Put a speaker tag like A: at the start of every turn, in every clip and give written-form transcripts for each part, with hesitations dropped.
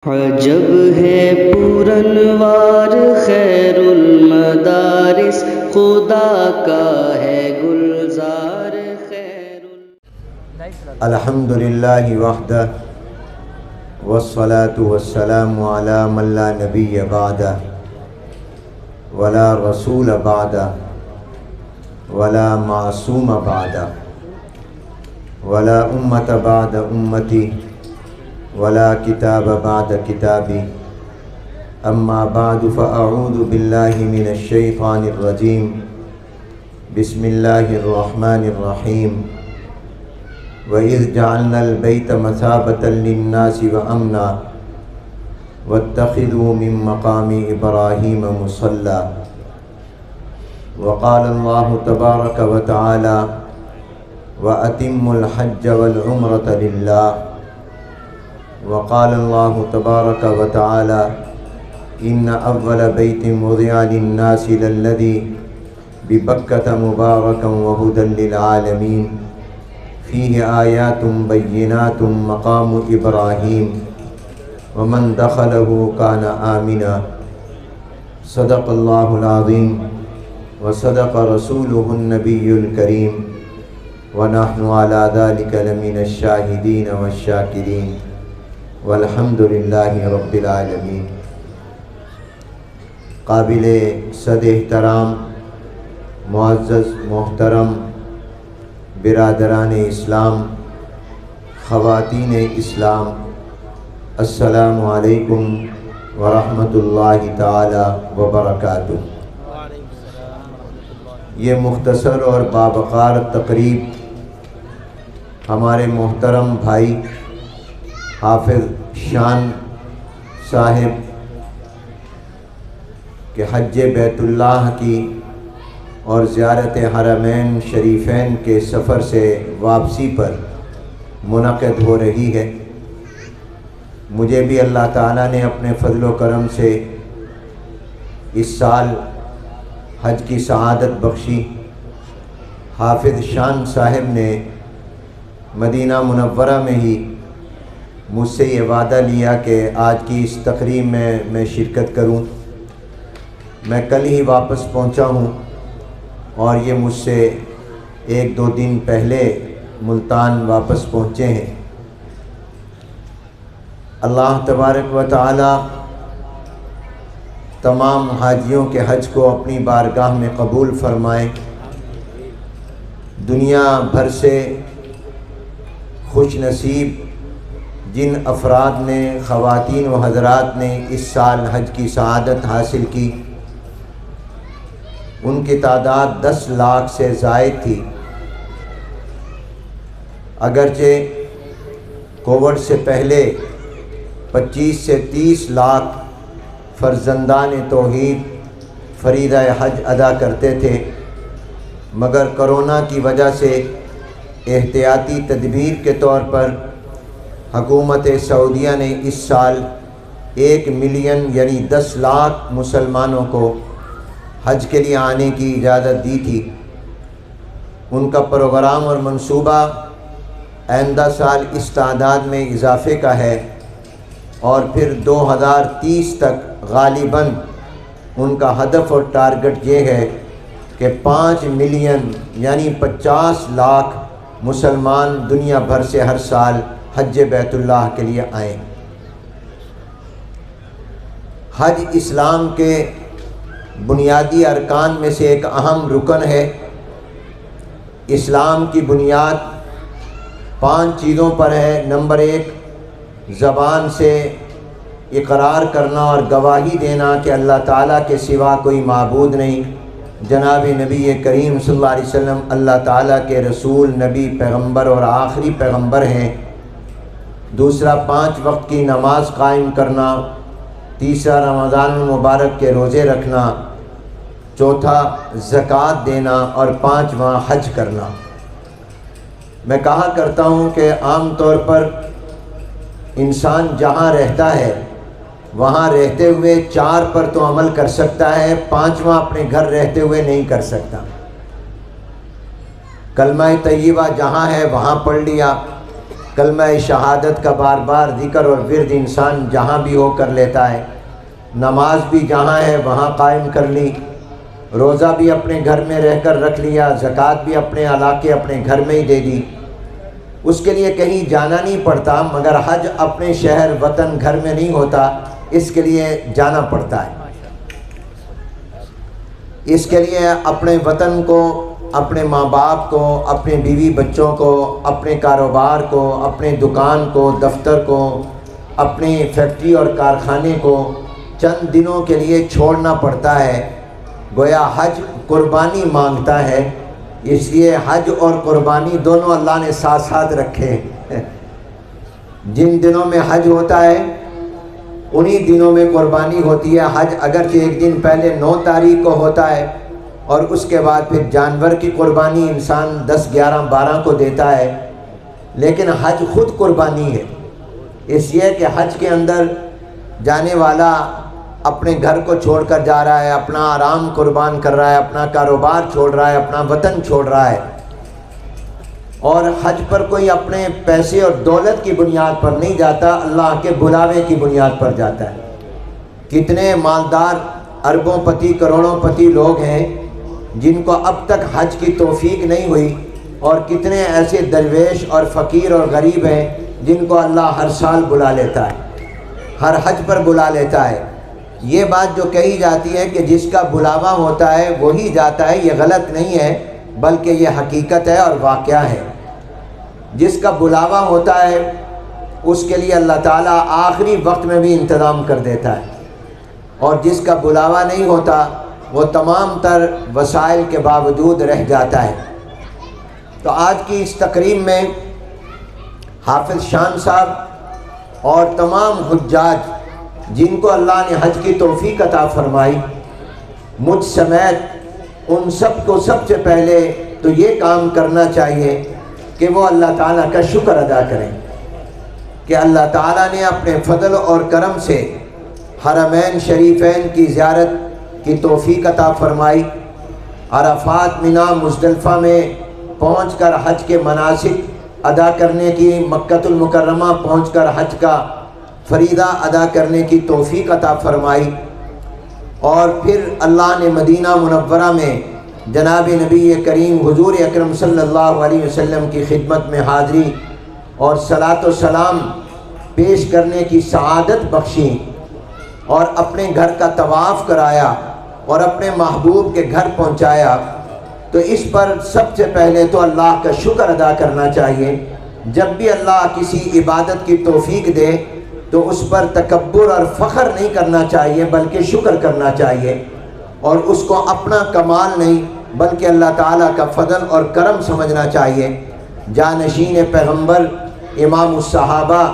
A: عجب ہے پورنوار خیر المدارس، خدا کا ہے گلزار خیر
B: الحمدللہ وحدہ والصلاة والسلام علی من لا نبی بعدہ ولا رسول بعدہ ولا معصوم بعدہ ولا امت بعد امتی ولا کتاب بعد کتابی اما بعد فاعوذ باللہ من الشیطان الرجیم بسم اللہ الرحمن الرحیم وَإِذْ جَعَلْنَا الْبَيْتَ مَثَابَةً لِلنَّاسِ وَأَمْنًا وَاتَّخِذُوا مِن مَّقَامِ إِبْرَاهِيمَ مُصَلًّى وقال اللہ تبارک وتعالی وَأَتِمُّوا الْحَجَّ وَالْعُمْرَةَ لِلَّهِ وقال اللہ تبارک وتعالی إِنَّ أَوَّلَ بَيْتٍ وُضِعَ لِلنَّاسِ لَلَّذِي بِبَكَّةَ مُبَارَكًا وَهُدًى لِلْعَالَمِينَ فیہ آیات بینات مقام ابراہیم ومن دخلہ کان آمنا صدق اللہ العظیم وصدق رسولہ النبی الکریم ونحن علی ذلک لمن الشاہدین والشاکرین والحمد للہ رب العالمین۔ قابل صد احترام معزز محترم برادران اسلام، خواتین اسلام، السلام علیکم ورحمۃ اللہ تعالی وبرکاتہ۔ یہ مختصر اور باوقار تقریب ہمارے محترم بھائی حافظ شان صاحب کے حج بیت اللہ کی اور زیارت حرمین شریفین کے سفر سے واپسی پر منعقد ہو رہی ہے۔ مجھے بھی اللہ تعالیٰ نے اپنے فضل و کرم سے اس سال حج کی سعادت بخشی۔ حافظ شان صاحب نے مدینہ منورہ میں ہی مجھ سے یہ وعدہ لیا کہ آج کی اس تقریب میں شرکت کروں۔ میں کل ہی واپس پہنچا ہوں اور یہ مجھ سے ایک دو دن پہلے ملتان واپس پہنچے ہیں۔ اللہ تبارک و تعالی تمام حاجیوں کے حج کو اپنی بارگاہ میں قبول فرمائے۔ دنیا بھر سے خوش نصیب جن افراد نے، خواتین و حضرات نے اس سال حج کی سعادت حاصل کی، ان کی تعداد 10 لاکھ سے زائد تھی۔ اگرچہ کووڈ سے پہلے 25 سے 30 لاکھ فرزندان توحید فریضہ حج ادا کرتے تھے، مگر کرونا کی وجہ سے احتیاطی تدبیر کے طور پر حکومت سعودیہ نے اس سال 1 ملین یعنی 10 لاکھ مسلمانوں کو حج کے لیے آنے کی اجازت دی تھی۔ ان کا پروگرام اور منصوبہ آئندہ سال اس تعداد میں اضافے کا ہے اور پھر 2030 تک غالباً ان کا ہدف اور ٹارگٹ یہ ہے کہ 5 ملین یعنی 50 لاکھ مسلمان دنیا بھر سے ہر سال حج بیت اللہ کے لیے آئیں۔ حج اسلام کے بنیادی ارکان میں سے ایک اہم رکن ہے۔ اسلام کی بنیاد 5 چیزوں پر ہے۔ نمبر 1، زبان سے اقرار کرنا اور گواہی دینا کہ اللہ تعالیٰ کے سوا کوئی معبود نہیں، جناب نبی کریم صلی اللہ علیہ وسلم اللہ تعالیٰ کے رسول، نبی، پیغمبر اور آخری پیغمبر ہیں۔ دوسرا، 5 وقت کی نماز قائم کرنا۔ تیسرا، رمضان المبارک کے روزے رکھنا۔ چوتھا، زکوٰۃ دینا، اور 5واں حج کرنا۔ میں کہا کرتا ہوں کہ عام طور پر انسان جہاں رہتا ہے وہاں رہتے ہوئے 4 پر تو عمل کر سکتا ہے، 5واں اپنے گھر رہتے ہوئے نہیں کر سکتا۔ کلمہ طیبہ جہاں ہے وہاں پڑھ لیا، کلمہ شہادت کا بار بار ذکر اور ورد انسان جہاں بھی ہو کر لیتا ہے، نماز بھی جہاں ہے وہاں قائم کر لی، روزہ بھی اپنے گھر میں رہ کر رکھ لیا، زکوٰۃ بھی اپنے علاقے اپنے گھر میں ہی دے دی، اس کے لیے کہیں جانا نہیں پڑتا، مگر حج اپنے شہر وطن گھر میں نہیں ہوتا، اس کے لیے جانا پڑتا ہے۔ اس کے لیے اپنے وطن کو، اپنے ماں باپ کو، اپنے بیوی بچوں کو، اپنے کاروبار کو، اپنے دکان کو، دفتر کو، اپنی فیکٹری اور کارخانے کو چند دنوں کے لیے چھوڑنا پڑتا ہے۔ گویا حج قربانی مانگتا ہے، اس لیے حج اور قربانی دونوں اللہ نے ساتھ ساتھ رکھے ہیں۔ جن دنوں میں حج ہوتا ہے انہی دنوں میں قربانی ہوتی ہے۔ حج اگرچہ ایک دن پہلے 9 تاریخ کو ہوتا ہے اور اس کے بعد پھر جانور کی قربانی انسان 10، 11، 12 کو دیتا ہے، لیکن حج خود قربانی ہے، اس لیے کہ حج کے اندر جانے والا اپنے گھر کو چھوڑ کر جا رہا ہے، اپنا آرام قربان کر رہا ہے، اپنا کاروبار چھوڑ رہا ہے، اپنا وطن چھوڑ رہا ہے، اور حج پر کوئی اپنے پیسے اور دولت کی بنیاد پر نہیں جاتا، اللہ کے بلاوے کی بنیاد پر جاتا ہے۔ کتنے مالدار اربوں پتی کروڑوں پتی لوگ ہیں جن کو اب تک حج کی توفیق نہیں ہوئی، اور کتنے ایسے درویش اور فقیر اور غریب ہیں جن کو اللہ ہر سال بلا لیتا ہے، ہر حج پر بلا لیتا ہے۔ یہ بات جو کہی جاتی ہے کہ جس کا بلاوا ہوتا ہے وہی جاتا ہے، یہ غلط نہیں ہے، بلکہ یہ حقیقت ہے اور واقعہ ہے۔ جس کا بلاوا ہوتا ہے اس کے لیے اللہ تعالیٰ آخری وقت میں بھی انتظام کر دیتا ہے، اور جس کا بلاوا نہیں ہوتا وہ تمام تر وسائل کے باوجود رہ جاتا ہے۔ تو آج کی اس تقریب میں حافظ شان صاحب اور تمام حجاج جن کو اللہ نے حج کی توفیق عطا فرمائی، مجھ سمیت ان سب کو سب سے پہلے تو یہ کام کرنا چاہیے کہ وہ اللہ تعالیٰ کا شکر ادا کریں کہ اللہ تعالیٰ نے اپنے فضل اور کرم سے حرمین شریفین کی زیارت کی توفیق عطا فرمائی، عرفات، مینا، مزدلفہ میں پہنچ کر حج کے مناسک ادا کرنے کی، مکۃ المکرمہ پہنچ کر حج کا فریضہ ادا کرنے کی توفیق عطا فرمائی، اور پھر اللہ نے مدینہ منورہ میں جناب نبی کریم حضور اکرم صلی اللہ علیہ وسلم کی خدمت میں حاضری اور صلاۃ و سلام پیش کرنے کی سعادت بخشی، اور اپنے گھر کا طواف کرایا اور اپنے محبوب کے گھر پہنچایا۔ تو اس پر سب سے پہلے تو اللہ کا شکر ادا کرنا چاہیے۔ جب بھی اللہ کسی عبادت کی توفیق دے تو اس پر تکبر اور فخر نہیں کرنا چاہیے، بلکہ شکر کرنا چاہیے، اور اس کو اپنا کمال نہیں بلکہ اللہ تعالیٰ کا فضل اور کرم سمجھنا چاہیے۔ جانشین پیغمبر، امام الصحابہ،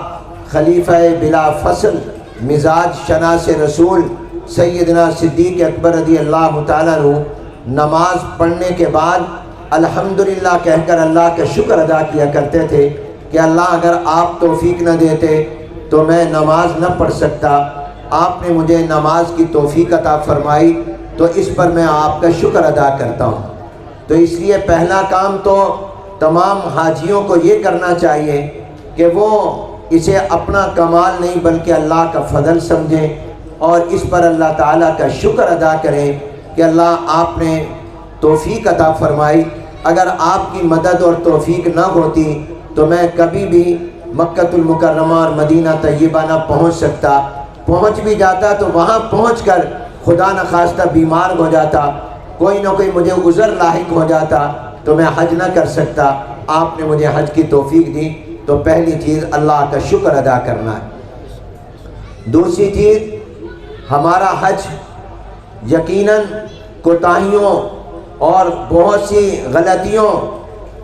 B: خلیفہ بلا فصل، مزاج شناس رسول سیدنا صدیق اکبر رضی اللہ تعالیٰ عنہ نماز پڑھنے کے بعد الحمدللہ کہہ کر اللہ کا شکر ادا کیا کرتے تھے کہ اللہ اگر آپ توفیق نہ دیتے تو میں نماز نہ پڑھ سکتا، آپ نے مجھے نماز کی توفیق عطا فرمائی تو اس پر میں آپ کا شکر ادا کرتا ہوں۔ تو اس لیے پہلا کام تو تمام حاجیوں کو یہ کرنا چاہیے کہ وہ اسے اپنا کمال نہیں بلکہ اللہ کا فضل سمجھیں، اور اس پر اللہ تعالیٰ کا شکر ادا کریں کہ اللہ آپ نے توفیق عطا فرمائی، اگر آپ کی مدد اور توفیق نہ ہوتی تو میں کبھی بھی مکۃ المکرمہ اور مدینہ طیبہ نہ پہنچ سکتا، پہنچ بھی جاتا تو وہاں پہنچ کر خدا نخواستہ بیمار ہو جاتا، کوئی نہ کوئی مجھے عذر لاحق ہو جاتا تو میں حج نہ کر سکتا۔ آپ نے مجھے حج کی توفیق دی تو پہلی چیز اللہ کا شکر ادا کرنا ہے۔ دوسری چیز، ہمارا حج یقیناً کوتاہیوں اور بہت سی غلطیوں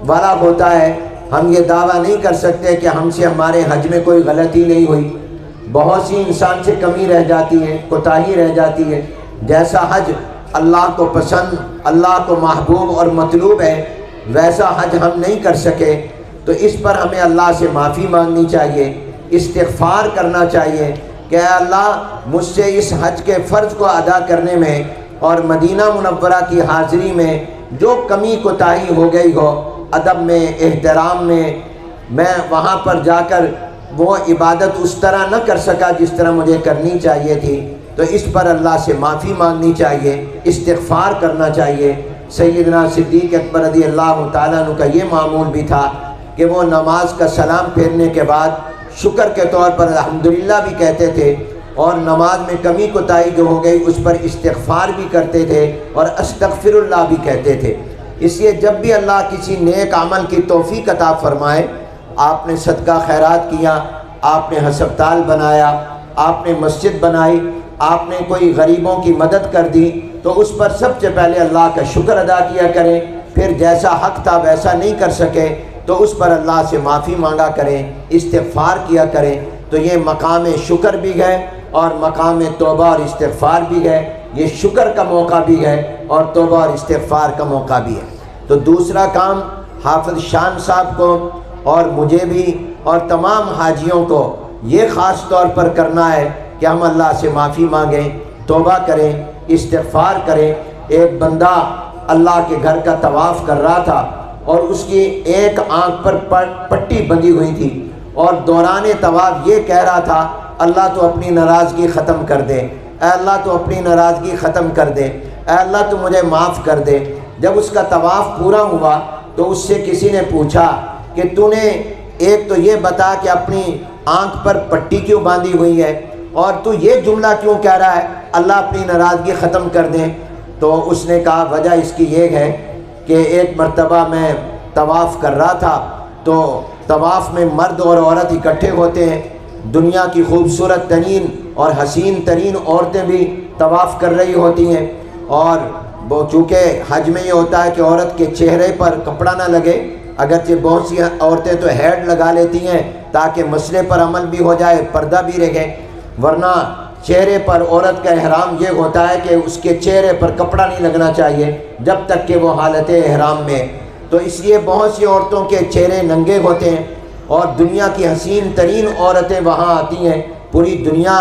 B: والا ہوتا ہے۔ ہم یہ دعویٰ نہیں کر سکتے کہ ہم سے ہمارے حج میں کوئی غلطی نہیں ہوئی، بہت سی انسان سے کمی رہ جاتی ہے، کوتاہی رہ جاتی ہے۔ جیسا حج اللہ کو پسند، اللہ کو محبوب اور مطلوب ہے، ویسا حج ہم نہیں کر سکے، تو اس پر ہمیں اللہ سے معافی مانگنی چاہیے، استغفار کرنا چاہیے کہ اے اللہ مجھ سے اس حج کے فرض کو ادا کرنے میں اور مدینہ منورہ کی حاضری میں جو کمی کوتاہی ہو گئی ہو، ادب میں، احترام میں، میں وہاں پر جا کر وہ عبادت اس طرح نہ کر سکا جس طرح مجھے کرنی چاہیے تھی، تو اس پر اللہ سے معافی مانگنی چاہیے، استغفار کرنا چاہیے۔ سیدنا صدیق اکبر رضی اللہ تعالیٰ عنہ کا یہ معمول بھی تھا کہ وہ نماز کا سلام پھیرنے کے بعد شکر کے طور پر الحمدللہ بھی کہتے تھے، اور نماز میں کمی کوتاہی جو ہو گئی اس پر استغفار بھی کرتے تھے اور استغفر اللہ بھی کہتے تھے۔ اس لیے جب بھی اللہ کسی نیک عمل کی توفیق عطا فرمائے، آپ نے صدقہ خیرات کیا، آپ نے ہسپتال بنایا، آپ نے مسجد بنائی، آپ نے کوئی غریبوں کی مدد کر دی، تو اس پر سب سے پہلے اللہ کا شکر ادا کیا کریں۔ پھر جیسا حق تھا ویسا نہیں کر سکے تو اس پر اللہ سے معافی مانگا کریں، استغفار کیا کریں۔ تو یہ مقام شکر بھی ہے اور مقام توبہ اور استغفار بھی ہے، یہ شکر کا موقع بھی ہے اور توبہ اور استغفار کا موقع بھی ہے۔ تو دوسرا کام حافظ شان صاحب کو اور مجھے بھی اور تمام حاجیوں کو یہ خاص طور پر کرنا ہے کہ ہم اللہ سے معافی مانگیں، توبہ کریں، استغفار کریں۔ ایک بندہ اللہ کے گھر کا طواف کر رہا تھا اور اس کی ایک آنکھ پر پٹی بندھی ہوئی تھی، اور دوران طواف یہ کہہ رہا تھا، اللہ تو اپنی ناراضگی ختم کر دے، اے اللہ تو اپنی ناراضگی ختم کر دے، اے اللہ تو مجھے معاف کر دے۔ جب اس کا طواف پورا ہوا تو اس سے کسی نے پوچھا کہ تو نے ایک تو یہ بتا کہ اپنی آنکھ پر پٹی کیوں باندھی ہوئی ہے، اور تو یہ جملہ کیوں کہہ رہا ہے اللہ اپنی ناراضگی ختم کر دے؟ تو اس نے کہا وجہ اس کی یہ ہے کہ ایک مرتبہ میں طواف کر رہا تھا، تو طواف میں مرد اور عورت اکٹھے ہوتے ہیں، دنیا کی خوبصورت ترین اور حسین ترین عورتیں بھی طواف کر رہی ہوتی ہیں، اور وہ چونکہ حج میں یہ ہوتا ہے کہ عورت کے چہرے پر کپڑا نہ لگے، اگرچہ بہت سی عورتیں تو ہیڈ لگا لیتی ہیں تاکہ مسئلے پر عمل بھی ہو جائے، پردہ بھی رہے، ورنہ چہرے پر عورت کا احرام یہ ہوتا ہے کہ اس کے چہرے پر کپڑا نہیں لگنا چاہیے جب تک کہ وہ حالت احرام میں۔ تو اس لیے بہت سی عورتوں کے چہرے ننگے ہوتے ہیں، اور دنیا کی حسین ترین عورتیں وہاں آتی ہیں، پوری دنیا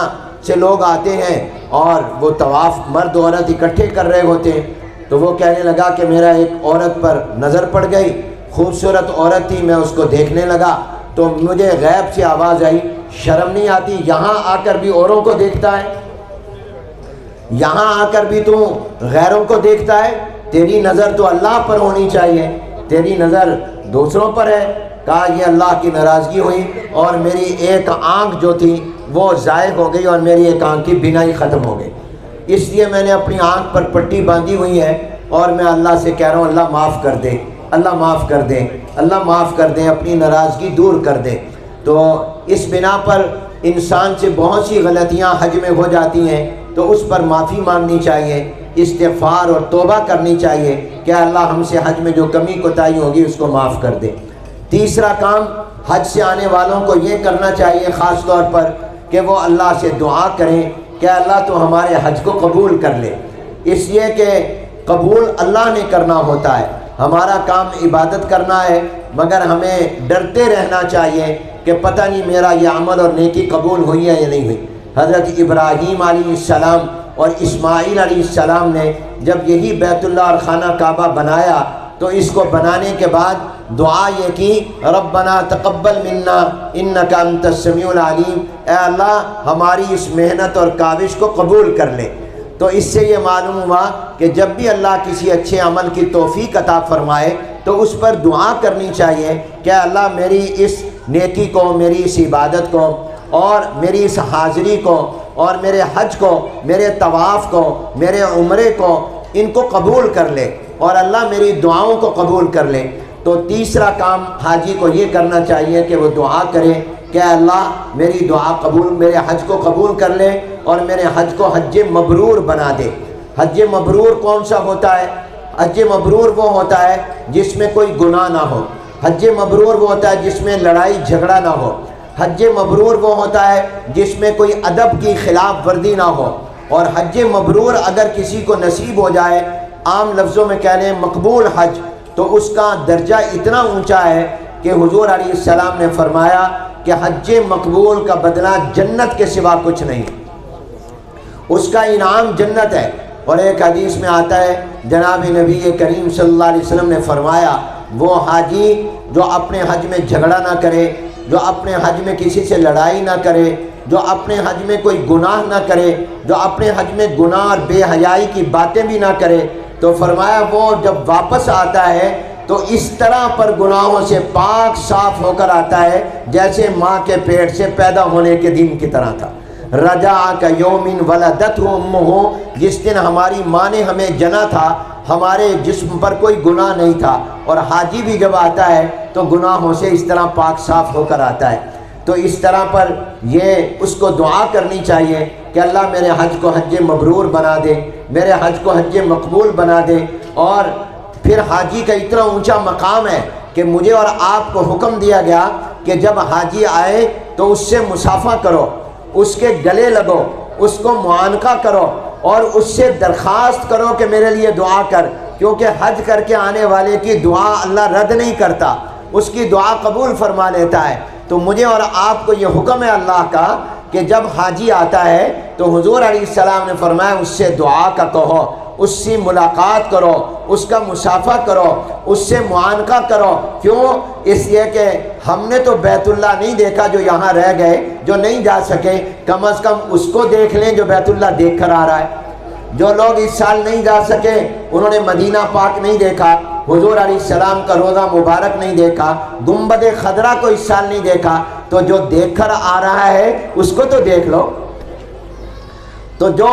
B: سے لوگ آتے ہیں، اور وہ طواف مرد عورت اکٹھے کر رہے ہوتے ہیں۔ تو وہ کہنے لگا کہ میرا ایک عورت پر نظر پڑ گئی، خوبصورت عورت تھی، میں اس کو دیکھنے لگا تو مجھے غیب سے آواز آئی، شرم نہیں آتی یہاں آ کر بھی اوروں کو دیکھتا ہے، یہاں آ کر بھی تو غیروں کو دیکھتا ہے، تیری نظر تو اللہ پر ہونی چاہیے، تیری نظر دوسروں پر ہے۔ کہا یہ اللہ کی ناراضگی ہوئی اور میری ایک آنکھ جو تھی وہ ضائع ہو گئی اور میری ایک آنکھ کی بینائی ختم ہو گئی، اس لیے میں نے اپنی آنکھ پر پٹی باندھی ہوئی ہے، اور میں اللہ سے کہہ رہا ہوں اللہ معاف کر دے، اللہ معاف کر دے، اللہ معاف کر دے، اپنی ناراضگی دور کر دے۔ تو اس بنا پر انسان سے بہت سی غلطیاں حج میں ہو جاتی ہیں، تو اس پر معافی مانگنی چاہیے، استغفار اور توبہ کرنی چاہیے کہ اللہ ہم سے حج میں جو کمی کوتاہی ہوگی اس کو معاف کر دے۔ تیسرا کام حج سے آنے والوں کو یہ کرنا چاہیے خاص طور پر کہ وہ اللہ سے دعا کریں کہ اللہ تو ہمارے حج کو قبول کر لے، اس لیے کہ قبول اللہ نے کرنا ہوتا ہے، ہمارا کام عبادت کرنا ہے، مگر ہمیں ڈرتے رہنا چاہیے کہ پتہ نہیں میرا یہ عمل اور نیکی قبول ہوئی ہے یا نہیں ہوئی۔ حضرت ابراہیم علیہ السلام اور اسماعیل علیہ السلام نے جب یہی بیت اللہ اور خانہ کعبہ بنایا تو اس کو بنانے کے بعد دعا یہ کی، ربنا تقبل منا انک انت السمیع العلیم، اے اللہ ہماری اس محنت اور کاوش کو قبول کر لے۔ تو اس سے یہ معلوم ہوا کہ جب بھی اللہ کسی اچھے عمل کی توفیق عطا فرمائے تو اس پر دعا کرنی چاہیے کہ اللہ میری اس نیکی کو، میری اس عبادت کو، اور میری اس حاضری کو، اور میرے حج کو، میرے طواف کو، میرے عمرے کو، ان کو قبول کر لے، اور اللہ میری دعاؤں کو قبول کر لے۔ تو تیسرا کام حاجی کو یہ کرنا چاہیے کہ وہ دعا کرے کہ اللہ میری دعا قبول، میرے حج کو قبول کر لے اور میرے حج کو حج مبرور بنا دے۔ حج مبرور کون سا ہوتا ہے؟ حج مبرور وہ ہوتا ہے جس میں کوئی گناہ نہ ہو، حج مبرور وہ ہوتا ہے جس میں لڑائی جھگڑا نہ ہو، حج مبرور وہ ہوتا ہے جس میں کوئی ادب کی خلاف ورزی نہ ہو، اور حج مبرور اگر کسی کو نصیب ہو جائے، عام لفظوں میں کہہ لیں مقبول حج، تو اس کا درجہ اتنا اونچا ہے کہ حضور علیہ السلام نے فرمایا کہ حج مقبول کا بدلہ جنت کے سوا کچھ نہیں، اس کا انعام جنت ہے۔ اور ایک حدیث میں آتا ہے جناب نبی کریم صلی اللہ علیہ وسلم نے فرمایا وہ حاجی جو اپنے حج میں جھگڑا نہ کرے، جو اپنے حج میں کسی سے لڑائی نہ کرے، جو اپنے حج میں کوئی گناہ نہ کرے، جو اپنے حج میں گناہ اور بے حیائی کی باتیں بھی نہ کرے، تو فرمایا وہ جب واپس آتا ہے تو اس طرح پر گناہوں سے پاک صاف ہو کر آتا ہے جیسے ماں کے پیٹ سے پیدا ہونے کے دن کی طرح تھا۔ رجع کیوم ولدتہ امہ، جس دن ہماری ماں نے ہمیں جنا تھا، ہمارے جسم پر کوئی گناہ نہیں تھا۔ اور حاجی بھی جب آتا ہے تو گناہوں سے اس طرح پاک صاف ہو کر آتا ہے۔ تو اس طرح پر یہ اس کو دعا کرنی چاہیے کہ اللہ میرے حج کو حج مبرور بنا دے، میرے حج کو حج مقبول بنا دے۔ اور پھر حاجی کا اتنا اونچا مقام ہے کہ مجھے اور آپ کو حکم دیا گیا کہ جب حاجی آئے تو اس سے مصافحہ کرو، اس کے گلے لگو، اس کو معانقہ کرو اور اس سے درخواست کرو کہ میرے لیے دعا کر، کیونکہ حج کر کے آنے والے کی دعا اللہ رد نہیں کرتا، اس کی دعا قبول فرما لیتا ہے۔ تو مجھے اور آپ کو یہ حکم ہے اللہ کا کہ جب حاجی آتا ہے تو حضور علیہ السلام نے فرمایا اس سے دعا کا کہو، اس سے ملاقات کرو، اس کا مصافحہ کرو، اس سے معانقہ کرو۔ کیوں؟ اس لیے کہ ہم نے تو بیت اللہ نہیں دیکھا جو یہاں رہ گئے، جو نہیں جا سکے، کم از کم اس کو دیکھ لیں جو بیت اللہ دیکھ کر آ رہا ہے۔ جو لوگ اس سال نہیں جا سکے انہوں نے مدینہ پاک نہیں دیکھا، حضور علیہ السلام کا روضہ مبارک نہیں دیکھا، گنبد خضرا کو اس سال نہیں دیکھا، تو جو دیکھ کر آ رہا ہے اس کو تو دیکھ لو۔ تو جو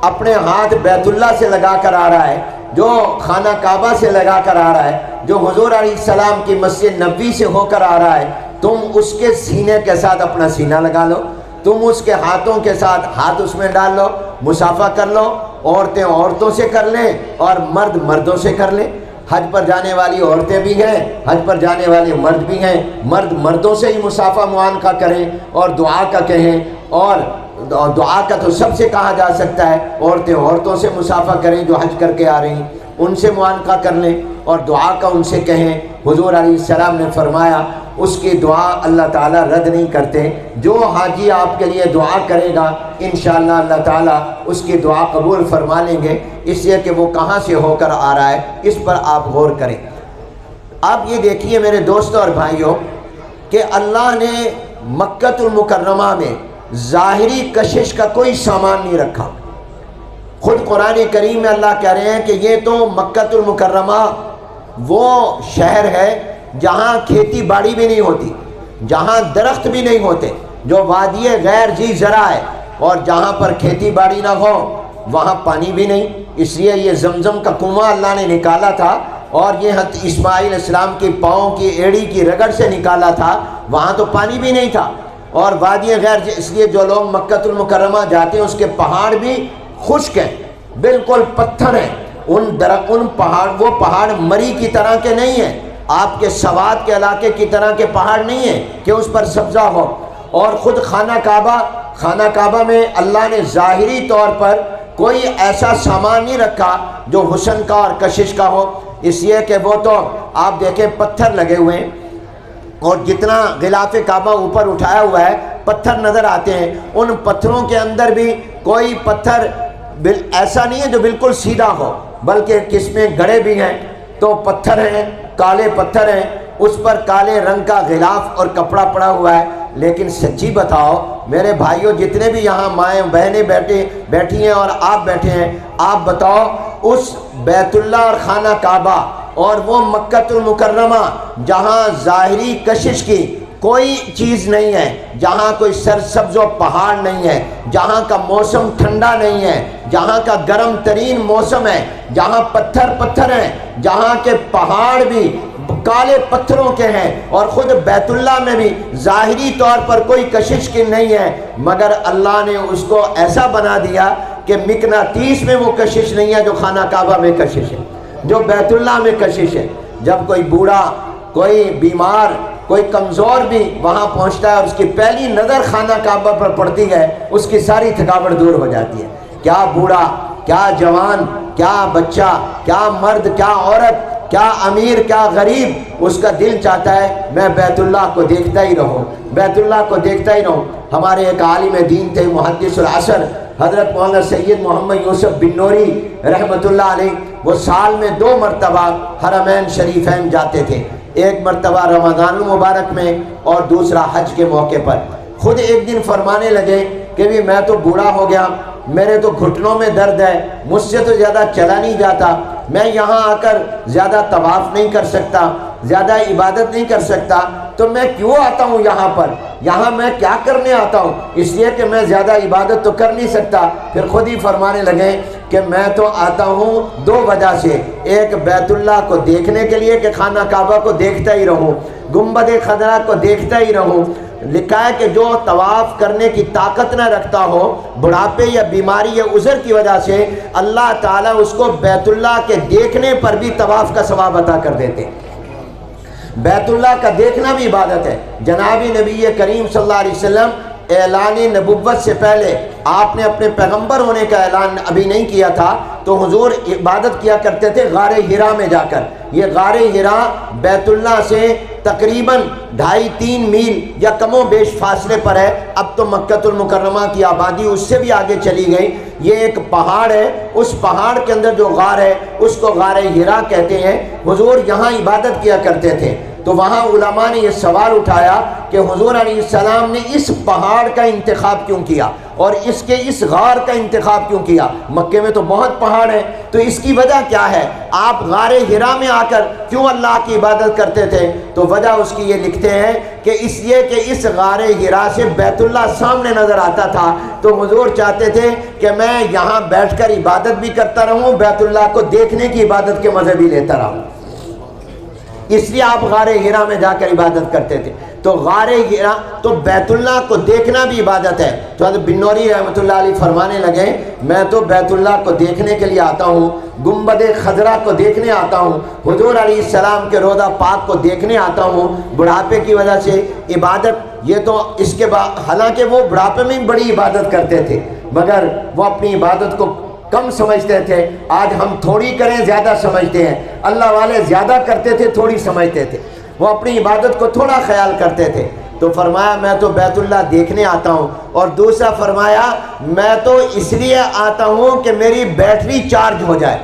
B: اپنے ہاتھ بیت اللہ سے لگا کر آ رہا ہے، جو خانہ کعبہ سے لگا کر آ رہا ہے، جو حضور علیہ السلام کی مسجد نبوی سے ہو کر آ رہا ہے، تم اس کے سینے کے ساتھ اپنا سینہ لگا لو، تم اس کے ہاتھوں کے ساتھ ہاتھ اس میں ڈال لو، مصافحہ کر لو۔ عورتیں عورتوں سے کر لیں اور مرد مردوں سے کر لیں۔ حج پر جانے والی عورتیں بھی ہیں، حج پر جانے والے مرد بھی ہیں، مرد مردوں سے ہی مصافحہ معانقہ کریں اور دعا کا کہیں۔ اور دعا کا تو سب سے کہا جا سکتا ہے، عورتیں عورتوں سے مصافحہ کریں جو حج کر کے آ رہی ہیں، ان سے معانقہ کر لیں اور دعا کا ان سے کہیں۔ حضور علیہ السلام نے فرمایا اس کی دعا اللہ تعالیٰ رد نہیں کرتے۔ جو حاجی آپ کے لیے دعا کرے گا انشاءاللہ اللہ تعالیٰ اس کی دعا قبول فرما لیں گے، اس لیے کہ وہ کہاں سے ہو کر آ رہا ہے، اس پر آپ غور کریں۔ آپ یہ دیکھیے میرے دوستوں اور بھائیوں کہ اللہ نے مکہ المکرمہ میں ظاہری کشش کا کوئی سامان نہیں رکھا۔ خود قرآن کریم میں اللہ کہہ رہے ہیں کہ یہ تو مکہ المکرمہ وہ شہر ہے جہاں کھیتی باڑی بھی نہیں ہوتی، جہاں درخت بھی نہیں ہوتے، جو وادی غیر ذی زرع ہے، اور جہاں پر کھیتی باڑی نہ ہو وہاں پانی بھی نہیں۔ اس لیے یہ زمزم کا کنواں اللہ نے نکالا تھا اور یہ حضرت اسماعیل علیہ السلام کی پاؤں کی ایڑی کی رگڑ سے نکالا تھا، وہاں تو پانی بھی نہیں تھا۔ اور وادی غیر، اس لیے جو لوگ مکہ المکرمہ جاتے ہیں اس کے پہاڑ بھی خشک ہیں، بالکل پتھر ہیں، ان پہاڑ، وہ پہاڑ مری کی طرح کے نہیں ہیں، آپ کے سوات کے علاقے کی طرح کے پہاڑ نہیں ہیں کہ اس پر سبزہ ہو۔ اور خود خانہ کعبہ میں اللہ نے ظاہری طور پر کوئی ایسا سامان نہیں رکھا جو حسن کا اور کشش کا ہو، اس لیے کہ وہ تو آپ دیکھیں پتھر لگے ہوئے ہیں، اور جتنا غلاف کعبہ اوپر اٹھایا ہوا ہے پتھر نظر آتے ہیں، ان پتھروں کے اندر بھی کوئی پتھر ایسا نہیں ہے جو بالکل سیدھا ہو، بلکہ کس میں گڑے بھی ہیں، تو پتھر ہیں، کالے پتھر ہیں، اس پر کالے رنگ کا غلاف اور کپڑا پڑا ہوا ہے۔ لیکن سچی بتاؤ میرے بھائیوں، جتنے بھی یہاں مائیں بہنیں بیٹھی ہیں اور آپ بیٹھے ہیں، آپ بتاؤ اس بیت اللہ اور خانہ کعبہ اور وہ مکہ المکرمہ جہاں ظاہری کشش کی کوئی چیز نہیں ہے، جہاں کوئی سرسبز و پہاڑ نہیں ہے، جہاں کا موسم ٹھنڈا نہیں ہے، جہاں کا گرم ترین موسم ہے، جہاں پتھر ہیں، جہاں کے پہاڑ بھی کالے پتھروں کے ہیں، اور خود بیت اللہ میں بھی ظاہری طور پر کوئی کشش کی نہیں ہے، مگر اللہ نے اس کو ایسا بنا دیا کہ مقناطیس میں وہ کشش نہیں ہے جو خانہ کعبہ میں کشش ہے، جو بیت اللہ میں کشش ہے۔ جب کوئی بوڑھا، کوئی بیمار، کوئی کمزور بھی وہاں پہنچتا ہے اور اس کی پہلی نظر خانہ کعبہ پر پڑتی ہے، اس کی ساری تھکاوٹ دور ہو جاتی ہے۔ کیا بوڑھا، کیا جوان، کیا بچہ، کیا مرد، کیا عورت، کیا امیر، کیا غریب، اس کا دل چاہتا ہے میں بیت اللہ کو دیکھتا ہی رہوں، بیت اللہ کو دیکھتا ہی رہوں۔ ہمارے ایک عالم دین تھے، محدث العصر، حضرت مولانا سید محمد یوسف بن نوری رحمۃ اللہ علیہ، وہ سال میں 2 مرتبہ حرمین شریفین جاتے تھے، ایک مرتبہ رمضان المبارک میں اور دوسرا حج کے موقع پر خود ایک دن فرمانے لگے کہ بھی میں تو بوڑھا ہو گیا، میرے تو گھٹنوں میں درد ہے، مجھ سے تو زیادہ چلا نہیں جاتا، میں یہاں آ کر زیادہ طواف نہیں کر سکتا، زیادہ عبادت نہیں کر سکتا، تو میں کیوں آتا ہوں یہاں پر؟ یہاں میں کیا کرنے آتا ہوں؟ اس لیے کہ میں زیادہ عبادت تو کر نہیں سکتا۔ پھر خود ہی فرمانے لگے کہ میں تو آتا ہوں دو وجہ سے، ایک بیت اللہ کو دیکھنے کے لیے کہ خانہ کعبہ کو دیکھتا ہی رہوں، گنبد خضرا کو دیکھتا ہی رہوں۔ لکھا ہے کہ جو طواف کرنے کی طاقت نہ رکھتا ہو، بڑھاپے یا بیماری یا عذر کی وجہ سے، اللہ تعالیٰ اس کو بیت اللہ کے دیکھنے پر بھی طواف کا ثواب عطا کر دیتے۔ بیت اللہ کا دیکھنا بھی عبادت ہے۔ جناب نبی کریم صلی اللہ علیہ وسلم اعلان نبوت سے پہلے آپ نے اپنے پیغمبر ہونے کا اعلان ابھی نہیں کیا تھا، تو حضور عبادت کیا کرتے تھے غار حرا میں جا کر۔ یہ غار حرا بیت اللہ سے تقریباً 2.5-3 میل یا کم و بیش فاصلے پر ہے۔ اب تو مکہ المکرمہ کی آبادی اس سے بھی آگے چلی گئی۔ یہ ایک پہاڑ ہے، اس پہاڑ کے اندر جو غار ہے اس کو غار حرا کہتے ہیں۔ حضور یہاں عبادت کیا کرتے تھے۔ تو وہاں علماء نے یہ سوال اٹھایا کہ حضور علیہ السلام نے اس پہاڑ کا انتخاب کیوں کیا اور اس غار کا انتخاب کیوں کیا؟ مکے میں تو بہت پہاڑ ہیں، تو اس کی وجہ کیا ہے؟ آپ غار حرا میں آ کر کیوں اللہ کی عبادت کرتے تھے؟ تو وجہ اس کی یہ لکھتے ہیں کہ اس لیے کہ اس غار حرا سے بیت اللہ سامنے نظر آتا تھا، تو حضور چاہتے تھے کہ میں یہاں بیٹھ کر عبادت بھی کرتا رہوں، بیت اللہ کو دیکھنے کی عبادت کے مزے بھی لیتا رہوں، اس لیے آپ غار حرا میں جا کر عبادت کرتے تھے۔ تو غار حرا تو بیت اللہ کو دیکھنا بھی عبادت ہے۔ تو حضرت بنوری رحمۃ اللہ علیہ فرمانے لگے میں تو بیت اللہ کو دیکھنے کے لیے آتا ہوں، گنبد خضرا کو دیکھنے آتا ہوں، حضور علیہ السلام کے روضہ پاک کو دیکھنے آتا ہوں۔ بڑھاپے کی وجہ سے عبادت، یہ تو اس کے بعد حالانکہ وہ بڑھاپے میں بڑی عبادت کرتے تھے، مگر وہ اپنی عبادت کو کم سمجھتے تھے۔ آج ہم تھوڑی کریں زیادہ سمجھتے ہیں، اللہ والے زیادہ کرتے تھے تھوڑی سمجھتے تھے، وہ اپنی عبادت کو تھوڑا خیال کرتے تھے۔ تو فرمایا میں تو بیت اللہ دیکھنے آتا ہوں، اور دوسرا فرمایا میں تو اس لیے آتا ہوں کہ میری بیٹری چارج ہو جائے،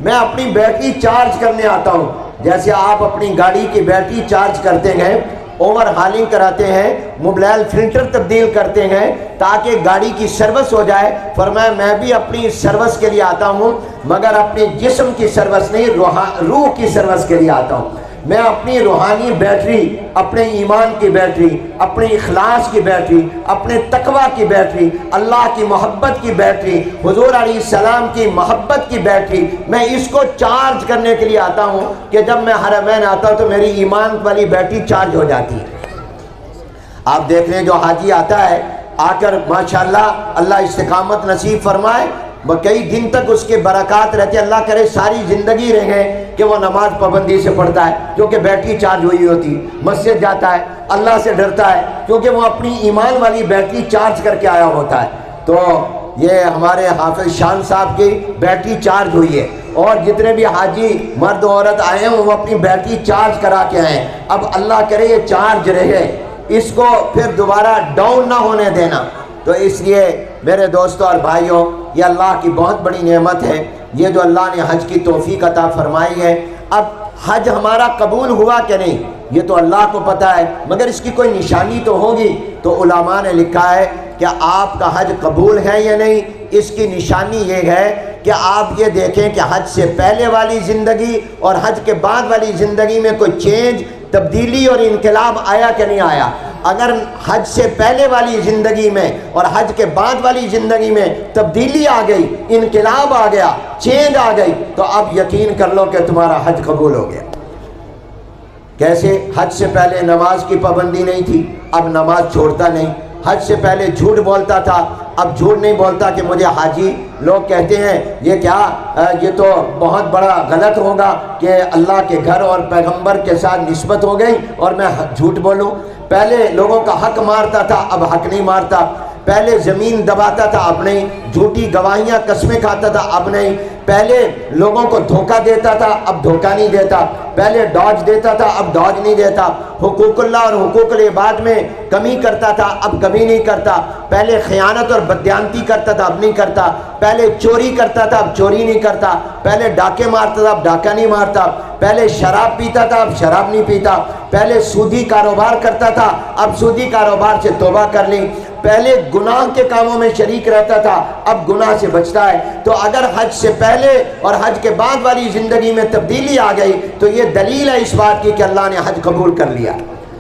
B: میں اپنی بیٹری چارج کرنے آتا ہوں۔ جیسے آپ اپنی گاڑی کی بیٹری چارج کرتے ہیں، اوور ہالنگ کراتے ہیں، موبائل فلٹر تبدیل کرتے ہیں تاکہ گاڑی کی سروس ہو جائے، فرمایا میں بھی اپنی سروس کے لیے آتا ہوں، مگر اپنے جسم کی سروس نہیں، روح کی سروس کے لیے آتا ہوں۔ میں اپنی روحانی بیٹری، اپنے ایمان کی بیٹری، اپنے اخلاص کی بیٹری، اپنے تقوی کی بیٹری، اللہ کی محبت کی بیٹری، حضور علیہ السلام کی محبت کی بیٹری، میں اس کو چارج کرنے کے لیے آتا ہوں کہ جب میں حرمین آتا ہوں تو میری ایمان والی بیٹری چارج ہو جاتی ہے۔ آپ دیکھ لیں جو حاجی آتا ہے، آ کر ماشاءاللہ اللہ استقامت نصیب فرمائے، وہ کئی دن تک اس کے برکات رہتے، اللہ کرے ساری زندگی رہے کہ وہ نماز پابندی سے پڑھتا ہے کیونکہ بیٹری چارج ہوئی ہوتی، مسجد جاتا ہے اللہ سے ڈرتا ہے کیونکہ وہ اپنی ایمان والی بیٹری چارج کر کے آیا ہوتا ہے۔ تو یہ ہمارے حافظ شان صاحب کی بیٹری چارج ہوئی ہے، اور جتنے بھی حاجی مرد عورت آئے ہیں وہ اپنی بیٹری چارج کرا کے آئے ہیں۔ اب اللہ کرے یہ چارج رہے، اس کو پھر دوبارہ ڈاؤن نہ ہونے دینا۔ تو اس لیے میرے دوستوں اور بھائیوں، یہ اللہ کی بہت بڑی نعمت ہے، یہ جو اللہ نے حج کی توفیق عطا فرمائی ہے۔ اب حج ہمارا قبول ہوا کہ نہیں یہ تو اللہ کو پتہ ہے، مگر اس کی کوئی نشانی تو ہوگی۔ تو علماء نے لکھا ہے کہ آپ کا حج قبول ہے یا نہیں، اس کی نشانی یہ ہے کہ آپ یہ دیکھیں کہ حج سے پہلے والی زندگی اور حج کے بعد والی زندگی میں کوئی چینج، تبدیلی اور انقلاب آیا کہ نہیں آیا۔ اگر حج سے پہلے والی زندگی میں اور حج کے بعد والی زندگی میں تبدیلی آ گئی، انقلاب آ گیا، چینج آ گئی، تو اب یقین کر لو کہ تمہارا حج قبول ہو گیا۔ کیسے؟ حج سے پہلے نماز کی پابندی نہیں تھی، اب نماز چھوڑتا نہیں۔ حج سے پہلے جھوٹ بولتا تھا، اب جھوٹ نہیں بولتا کہ مجھے حاجی لوگ کہتے ہیں یہ کیا، یہ تو بہت بڑا غلط ہوگا کہ اللہ کے گھر اور پیغمبر کے ساتھ نسبت ہو گئی اور میں جھوٹ بولوں۔ پہلے لوگوں کا حق مارتا تھا، اب حق نہیں مارتا۔ پہلے زمین دباتا تھا، اب نہیں۔ جھوٹی گواہیاں قسمیں کھاتا تھا، اب نہیں۔ پہلے لوگوں کو دھوکہ دیتا تھا، اب دھوکہ نہیں دیتا، پہلے ڈاج دیتا تھا، اب ڈاج نہیں دیتا، حقوق اللہ اور حقوق العباد میں کمی کرتا تھا، اب کمی نہیں کرتا، پہلے خیانت اور بددیانتی کرتا تھا، اب نہیں کرتا، پہلے چوری کرتا تھا، اب چوری نہیں کرتا، پہلے ڈاکے مارتا تھا، اب ڈاکہ نہیں مارتا، پہلے شراب پیتا تھا، اب شراب نہیں پیتا، پہلے سودی کاروبار کرتا تھا، اب سودی کاروبار سے توبہ کر لی، پہلے گناہ کے کاموں میں شریک رہتا تھا، اب گناہ سے بچتا ہے۔ تو اگر حج سے پہلے اور حج کے بعد والی زندگی میں تبدیلی آ گئی تو یہ دلیل ہے اس بات کی کہ اللہ نے حج قبول کر لیا،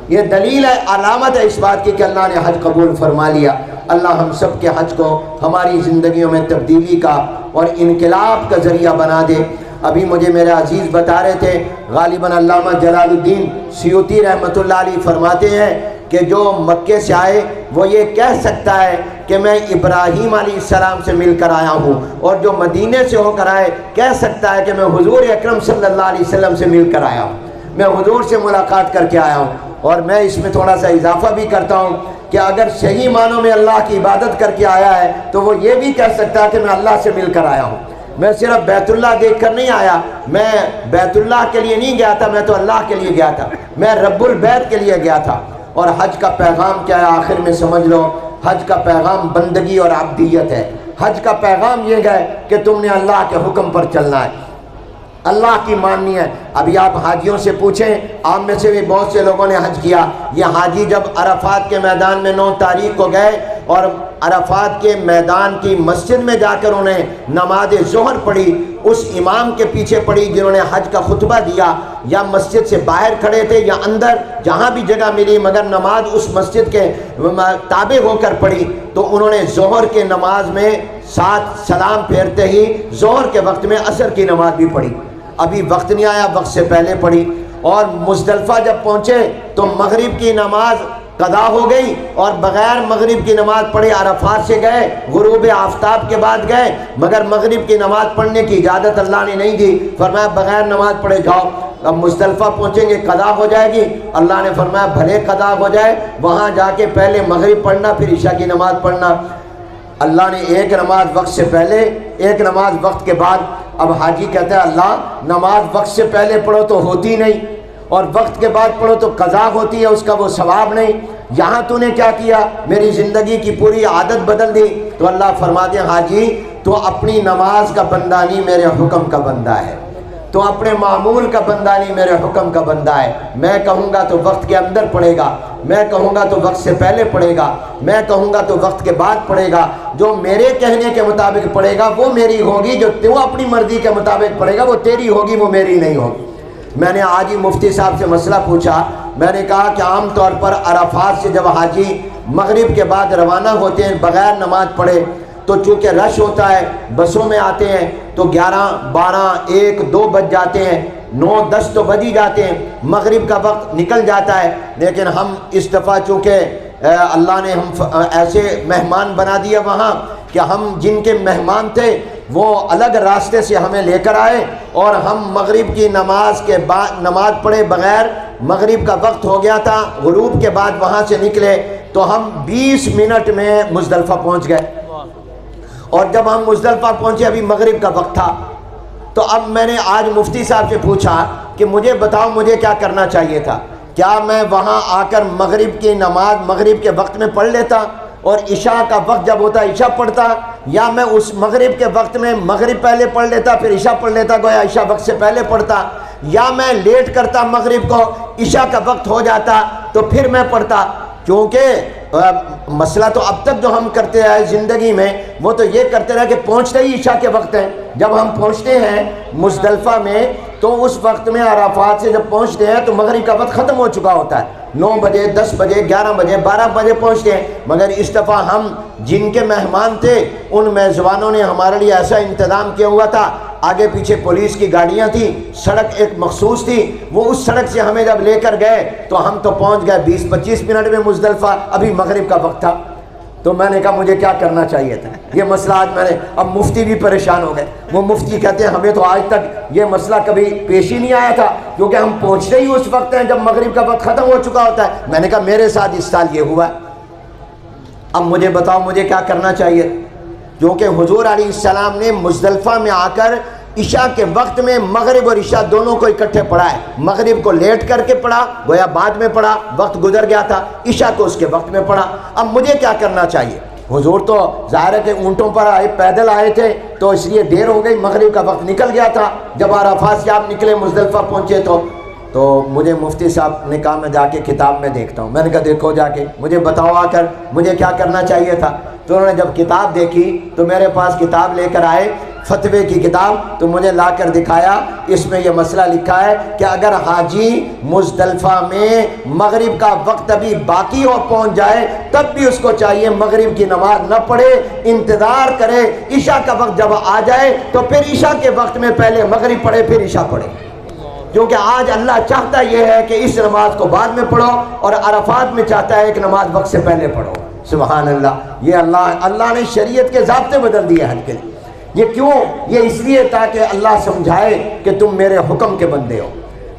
B: یہ دلیل ہے، علامت ہے اس بات کی کہ اللہ نے حج قبول فرما لیا۔ اللہ ہم سب کے حج کو ہماری زندگیوں میں تبدیلی کا اور انقلاب کا ذریعہ بنا دے۔ ابھی مجھے میرے عزیز بتا رہے تھے، غالباً علامہ جلال الدین سیوطی رحمۃ اللہ علیہ فرماتے ہیں کہ جو مکے سے آئے وہ یہ کہہ سکتا ہے کہ میں ابراہیم علیہ السلام سے مل کر آیا ہوں، اور جو مدینے سے ہو کر آئے کہہ سکتا ہے کہ میں حضور اکرم صلی اللہ علیہ وسلم سے مل کر آیا ہوں، میں حضور سے ملاقات کر کے آیا ہوں۔ اور میں اس میں تھوڑا سا اضافہ بھی کرتا ہوں کہ اگر صحیح معنوں میں اللہ کی عبادت کر کے آیا ہے تو وہ یہ بھی کہہ سکتا ہے کہ میں اللہ سے مل کر آیا ہوں، میں صرف بیت اللہ دیکھ کر نہیں آیا، میں بیت اللہ کے لیے نہیں گیا تھا، میں تو اللہ کے لیے گیا تھا، میں رب البیت کے لیے گیا تھا۔ اور حج کا پیغام کیا ہے آخر میں سمجھ لو، حج کا پیغام بندگی اور عبدیت ہے۔ حج کا پیغام یہ ہے کہ تم نے اللہ کے حکم پر چلنا ہے، اللہ کی ماننی ہے۔ ابھی آپ حاجیوں سے پوچھیں، آپ میں سے بھی بہت سے لوگوں نے حج کیا، یہ حاجی جب عرفات کے میدان میں 9 تاریخ کو گئے اور عرفات کے میدان کی مسجد میں جا کر انہیں نماز ظہر پڑھی، اس امام کے پیچھے پڑھی جنہوں نے حج کا خطبہ دیا، یا مسجد سے باہر کھڑے تھے یا اندر جہاں بھی جگہ ملی، مگر نماز اس مسجد کے تابع ہو کر پڑھی، تو انہوں نے ظہر کے نماز میں ساتھ سلام پھیرتے ہی ظہر کے وقت میں عصر کی نماز بھی پڑھی، ابھی وقت نہیں آیا، وقت سے پہلے پڑھی۔ اور مزدلفہ جب پہنچے تو مغرب کی نماز قضا ہو گئی اور بغیر مغرب کی نماز پڑھے عرفات سے گئے، غروب آفتاب کے بعد گئے، مگر مغرب کی نماز پڑھنے کی اجازت اللہ نے نہیں دی، فرمایا بغیر نماز پڑھے جاؤ۔ اب مزدلفہ پہنچیں گے قضا ہو جائے گی، اللہ نے فرمایا بھلے قضا ہو جائے، وہاں جا کے پہلے مغرب پڑھنا پھر عشاء کی نماز پڑھنا۔ اللہ نے ایک نماز وقت سے پہلے، ایک نماز وقت کے بعد۔ اب حاجی کہتا ہے اللہ نماز وقت سے پہلے پڑھو تو ہوتی نہیں، اور وقت کے بعد پڑھو تو قضا ہوتی ہے، اس کا وہ ثواب نہیں، یہاں تو نے کیا کیا، میری زندگی کی پوری عادت بدل دی۔ تو اللہ فرماتے ہیں حاجی تو اپنی نماز کا بندہ نہیں، میرے حکم کا بندہ ہے، تو اپنے معمول کا بندہ نہیں، میرے حکم کا بندہ ہے۔ میں کہوں گا تو وقت کے اندر پڑھے گا، میں کہوں گا تو وقت سے پہلے پڑھے گا، میں کہوں گا تو وقت کے بعد پڑھے گا، جو میرے کہنے کے مطابق پڑھے گا وہ میری ہوگی، جو تو اپنی مرضی کے مطابق پڑھے گا وہ تیری ہوگی، وہ میری نہیں ہوگی۔ میں نے آج ہی مفتی صاحب سے مسئلہ پوچھا، میں نے کہا کہ عام طور پر عرفات سے جب حاجی مغرب کے بعد روانہ ہوتے ہیں بغیر نماز پڑھے تو چونکہ رش ہوتا ہے، بسوں میں آتے ہیں تو 11، 12، 1، 2 بج جاتے ہیں، 9، 10 تو بج ہی جاتے ہیں، مغرب کا وقت نکل جاتا ہے۔ لیکن ہم اس دفعہ چونکہ اللہ نے ہم ایسے مہمان بنا دیا وہاں کہ ہم جن کے مہمان تھے وہ الگ راستے سے ہمیں لے کر آئے، اور ہم مغرب کی نماز کے بعد نماز پڑھے بغیر، مغرب کا وقت ہو گیا تھا، غروب کے بعد وہاں سے نکلے تو ہم 20 منٹ میں مزدلفہ پہنچ گئے، اور جب ہم مزدلفہ پہنچے ابھی مغرب کا وقت تھا۔ تو اب میں نے آج مفتی صاحب سے پوچھا کہ مجھے بتاؤ مجھے کیا کرنا چاہیے تھا، کیا میں وہاں آ کر مغرب کی نماز مغرب کے وقت میں پڑھ لیتا اور عشاء کا وقت جب ہوتا عشاء پڑھتا، یا میں اس مغرب کے وقت میں مغرب پہلے پڑھ لیتا پھر عشاء پڑھ لیتا، گویا عشاء وقت سے پہلے پڑھتا، یا میں لیٹ کرتا مغرب کو، عشاء کا وقت ہو جاتا تو پھر میں پڑھتا۔ کیونکہ مسئلہ تو اب تک جو ہم کرتے آئے زندگی میں وہ تو یہ کرتے رہے کہ پہنچتے ہی عشاء کے وقت ہیں، جب ہم پہنچتے ہیں مزدلفہ میں تو اس وقت میں عرفات سے جب پہنچتے ہیں تو مغرب کا وقت ختم ہو چکا ہوتا ہے، 9 بجے، 10 بجے، 11 بجے، 12 بجے پہنچتے ہیں۔ مگر اس دفعہ ہم جن کے مہمان تھے ان میزبانوں نے ہمارے لیے ایسا انتظام کیا ہوا تھا، آگے پیچھے پولیس کی گاڑیاں تھیں، سڑک ایک مخصوص تھی، وہ اس سڑک سے ہمیں جب لے کر گئے تو ہم تو پہنچ گئے 20-25 منٹ میں مزدلفہ، ابھی مغرب کا وقت تھا۔ تو میں نے کہا مجھے کیا کرنا چاہیے تھا، یہ مسئلہ آج میں نے، اب مفتی بھی پریشان ہو گئے، وہ مفتی کہتے ہیں ہمیں تو آج تک یہ مسئلہ کبھی پیش ہی نہیں آیا تھا، کیونکہ ہم پہنچتے ہی اس وقت ہیں جب مغرب کا وقت ختم ہو چکا ہوتا ہے۔ میں نے کہا میرے ساتھ اس سال یہ ہوا ہے، اب مجھے بتاؤ مجھے کیا کرنا چاہیے، کیونکہ حضور علیہ السلام نے مزدلفہ میں آ کر عشاء کے وقت میں مغرب اور عشاء دونوں کو اکٹھے پڑھا ہے. مغرب کو لیٹ کر کے پڑھا, گویا بعد میں پڑھا, وقت گزر گیا تھا. عشاء کو اس کے وقت میں پڑھا. اب مجھے کیا کرنا چاہیے؟ حضور تو ظاہر ہے کہ اونٹوں پر آئے, پیدل آئے تھے, تو اس لیے دیر ہو گئی, مغرب کا وقت نکل گیا تھا. جب عرفات سے آپ نکلے, مزدلفہ پہنچے, تو مجھے مفتی صاحب نے کہا میں جا کے کتاب میں دیکھتا ہوں. میں نے کہا دیکھو جا کے, مجھے بتاؤ آ کر مجھے کیا کرنا چاہیے تھا. تو انہوں نے جب کتاب دیکھی تو میرے پاس کتاب لے کر آئے, فتوے کی کتاب, تو مجھے لا کر دکھایا. اس میں یہ مسئلہ لکھا ہے کہ اگر حاجی مزدلفہ میں مغرب کا وقت ابھی باقی ہو پہنچ جائے, تب بھی اس کو چاہیے مغرب کی نماز نہ پڑھے, انتظار کرے, عشاء کا وقت جب آ جائے تو پھر عشاء کے وقت میں پہلے مغرب پڑھے پھر عشاء پڑھے. کیونکہ آج اللہ چاہتا یہ ہے کہ اس نماز کو بعد میں پڑھو, اور عرفات میں چاہتا ہے کہ نماز وقت سے پہلے پڑھو. سبحان اللہ. یہ اللہ نے شریعت کے ضابطے بدل دیے حج کے لیے. یہ کیوں؟ یہ اس لیے تاکہ اللہ سمجھائے کہ تم میرے حکم کے بندے ہو,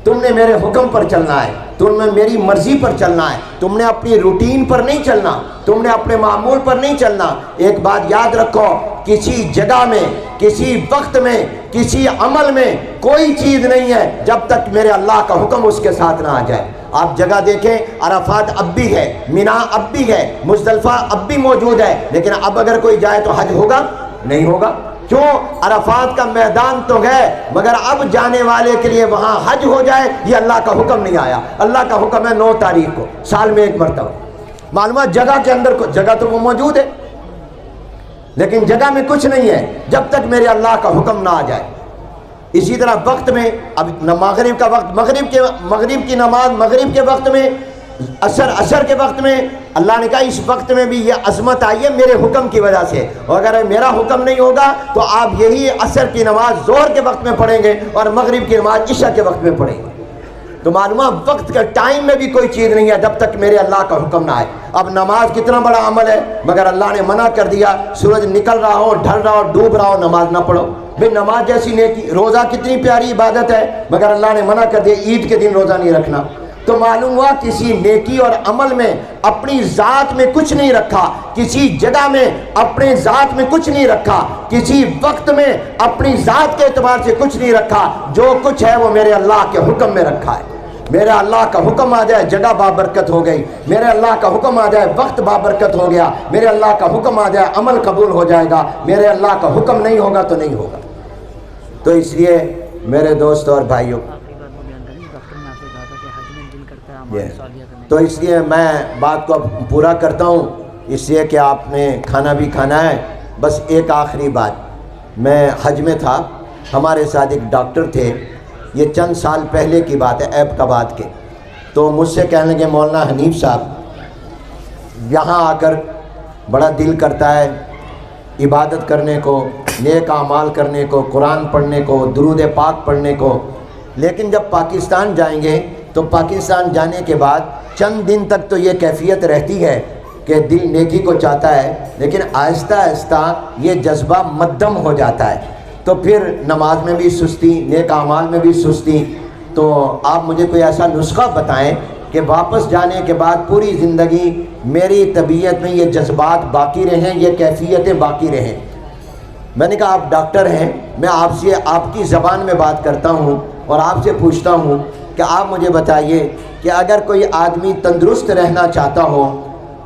B: تم نے میرے حکم پر چلنا ہے, تم نے میری مرضی پر چلنا ہے, تم نے اپنی روٹین پر نہیں چلنا, تم نے اپنے معمول پر نہیں چلنا. ایک بات یاد رکھو, کسی جگہ میں, کسی وقت میں, کسی عمل میں کوئی چیز نہیں ہے جب تک میرے اللہ کا حکم اس کے ساتھ نہ آ جائے. آپ جگہ دیکھیں, عرفات اب بھی ہے, مینا اب بھی ہے, مزدلفہ اب بھی موجود ہے, لیکن اب اگر کوئی جائے تو حج ہوگا؟ نہیں ہوگا. کیوں؟ عرفات کا میدان تو ہے, مگر اب جانے والے کے لیے وہاں حج ہو جائے یہ اللہ کا حکم نہیں آیا. اللہ کا حکم ہے 9 تاریخ کو, سال میں ایک مرتبہ. معلومات جگہ کے اندر جگہ تو وہ موجود ہے, لیکن جگہ میں کچھ نہیں ہے جب تک میرے اللہ کا حکم نہ آ جائے. اسی طرح وقت میں, اب مغرب کا وقت, مغرب کی نماز مغرب کے وقت میں, عصر کے وقت میں, اللہ نے کہا اس وقت میں بھی یہ عظمت آئی ہے میرے حکم کی وجہ سے, اور اگر میرا حکم نہیں ہوگا تو آپ یہی عصر کی نماز ظہر کے وقت میں پڑھیں گے اور مغرب کی نماز عشاء کے وقت میں پڑھیں گے. تو معلومہ وقت کا ٹائم میں بھی کوئی چیز نہیں ہے جب تک میرے اللہ کا حکم نہ آئے. اب نماز کتنا بڑا عمل ہے, مگر اللہ نے منع کر دیا, سورج نکل رہا ہو, ڈھل رہا ہو, ڈوب رہا ہو, نماز نہ پڑھو. بھئی نماز جیسی نیکی, روزہ کتنی پیاری عبادت ہے, مگر اللہ نے منع کر دیا عید کے دن روزہ نہیں رکھنا. تو معلوم ہوا کسی نیکی اور عمل میں اپنی ذات میں کچھ نہیں رکھا, کسی جگہ میں اپنے ذات میں کچھ نہیں رکھا, کسی وقت میں اپنی ذات کے اعتبار سے کچھ نہیں رکھا. جو کچھ ہے وہ میرے اللہ کے حکم میں رکھا ہے. میرے اللہ کا حکم آ جائے جگہ بابرکت ہو گئی, میرے اللہ کا حکم آ جائے وقت بابرکت ہو گیا, میرے اللہ کا حکم آ جائے عمل قبول ہو جائے گا, میرے اللہ کا حکم نہیں ہوگا تو نہیں ہوگا. تو اس لیے میرے دوستوں اور بھائیوں, تو اس لیے میں بات کو پورا کرتا ہوں, اس لیے کہ آپ نے کھانا بھی کھانا ہے. بس ایک آخری بات, میں حج میں تھا, ہمارے ساتھ ایک ڈاکٹر تھے, یہ چند سال پہلے کی بات ہے, ایبکاباد کے. تو مجھ سے کہنے لگے مولانا حنیف صاحب یہاں آ کر بڑا دل کرتا ہے عبادت کرنے کو, نیک اعمال کرنے کو, قرآن پڑھنے کو, درود پاک پڑھنے کو, لیکن جب پاکستان جائیں گے تو پاکستان جانے کے بعد چند دن تک تو یہ کیفیت رہتی ہے کہ دل نیکی کو چاہتا ہے, لیکن آہستہ آہستہ یہ جذبہ مدھم ہو جاتا ہے. تو پھر نماز میں بھی سستی, نیک اعمال میں بھی سستی. تو آپ مجھے کوئی ایسا نسخہ بتائیں کہ واپس جانے کے بعد پوری زندگی میری طبیعت میں یہ جذبات باقی رہیں, یہ کیفیتیں باقی رہیں. میں نے کہا آپ ڈاکٹر ہیں, میں آپ سے آپ کی زبان میں بات کرتا ہوں اور آپ سے پوچھتا ہوں کہ آپ مجھے بتائیے کہ اگر کوئی آدمی تندرست رہنا چاہتا ہو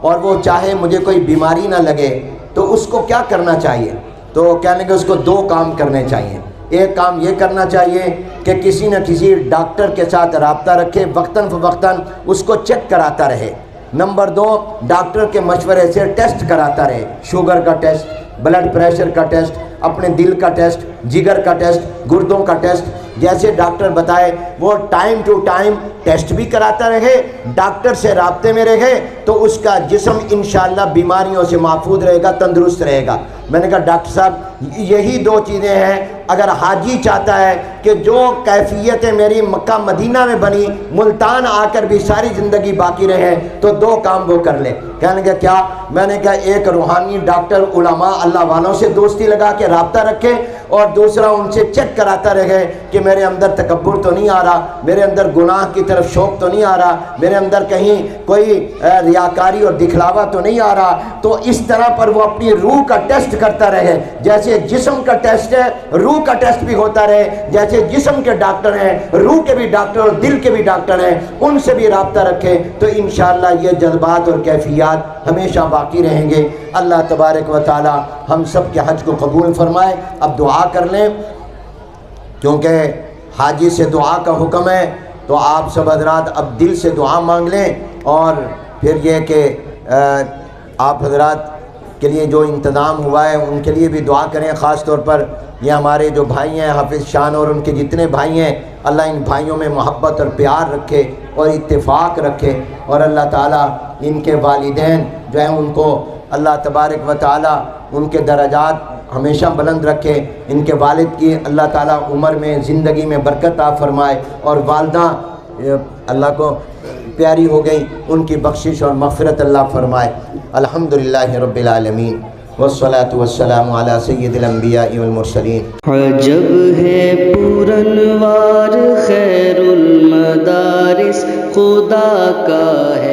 B: اور وہ چاہے مجھے کوئی بیماری نہ لگے تو اس کو کیا کرنا چاہیے؟ تو کہنے کہ اس کو 2 کام کرنے چاہیے. ایک کام یہ کرنا چاہیے کہ کسی نہ کسی ڈاکٹر کے ساتھ رابطہ رکھے, وقتاً فوقتاً اس کو چیک کراتا رہے. نمبر 2, ڈاکٹر کے مشورے سے ٹیسٹ کراتا رہے, شوگر کا ٹیسٹ, بلڈ پریشر کا ٹیسٹ, اپنے دل کا ٹیسٹ, جگر کا ٹیسٹ, گردوں کا ٹیسٹ, جیسے ڈاکٹر بتائے وہ ٹائم ٹو ٹائم ٹیسٹ بھی کراتا رہے, ڈاکٹر سے رابطے میں رہے, تو اس کا جسم انشاءاللہ بیماریوں سے محفوظ رہے گا, تندرست رہے گا. میں نے کہا ڈاکٹر صاحب یہی 2 چیزیں ہیں, اگر حاجی چاہتا ہے کہ جو کیفیتیں میری مکہ مدینہ میں بنی ملتان آ کر بھی ساری زندگی باقی رہے تو 2 کام وہ کر لے. کہنے کہ کیا؟ میں نے کہا ایک روحانی ڈاکٹر علماء اللہ والوں سے دوستی لگا کے رابطہ رکھے, اور دوسرا ان سے چیک کراتا رہے کہ میرے اندر تکبر تو نہیں آ رہا, میرے اندر گناہ کی طرف شوق تو نہیں آ رہا, میرے اندر کہیں کوئی ریاکاری اور دکھلاوا تو نہیں آ رہا. تو اس طرح پر وہ اپنی روح کا ٹیسٹ کرتا رہے, جیسے جیسے جسم کا ٹیسٹ ہے روح کا ٹیسٹ بھی ہوتا رہے، جیسے جسم کے ڈاکٹر ہیں روح کے بھی ڈاکٹر اور دل کے بھی ڈاکٹر ہیں، ان سے بھی رابطہ رکھیں تو انشاءاللہ یہ جذبات اور کیفیات ہمیشہ باقی رہیں گے۔ اللہ تبارک و تعالی ہم سب کے حج کو قبول فرمائے۔ اب دعا کر لیں، کیونکہ حاجی سے دعا کا حکم ہے، تو آپ سب حضرات اب دل سے دعا مانگ لیں، اور پھر یہ کہ آپ حضرات کے لیے جو انتظام ہوا ہے ان کے لیے بھی دعا کریں۔ خاص طور پر یہ ہمارے جو بھائی ہیں حافظ شان اور ان کے جتنے بھائی ہیں، اللہ ان بھائیوں میں محبت اور پیار رکھے اور اتفاق رکھے، اور اللہ تعالیٰ ان کے والدین جو ہیں ان کو اللہ تبارک و تعالیٰ ان کے درجات ہمیشہ بلند رکھے، ان کے والد کی اللہ تعالیٰ عمر میں زندگی میں برکت عطا فرمائے، اور والدہ اللہ کو پیاری ہو گئی ان کی بخشش اور مغفرت اللہ فرمائے۔ الحمدللہ رب العالمین والصلاة والسلام علی سید الانبیاء والمرسلین۔
A: عجب ہے پورنوار خیر المدارس، خدا کا ہے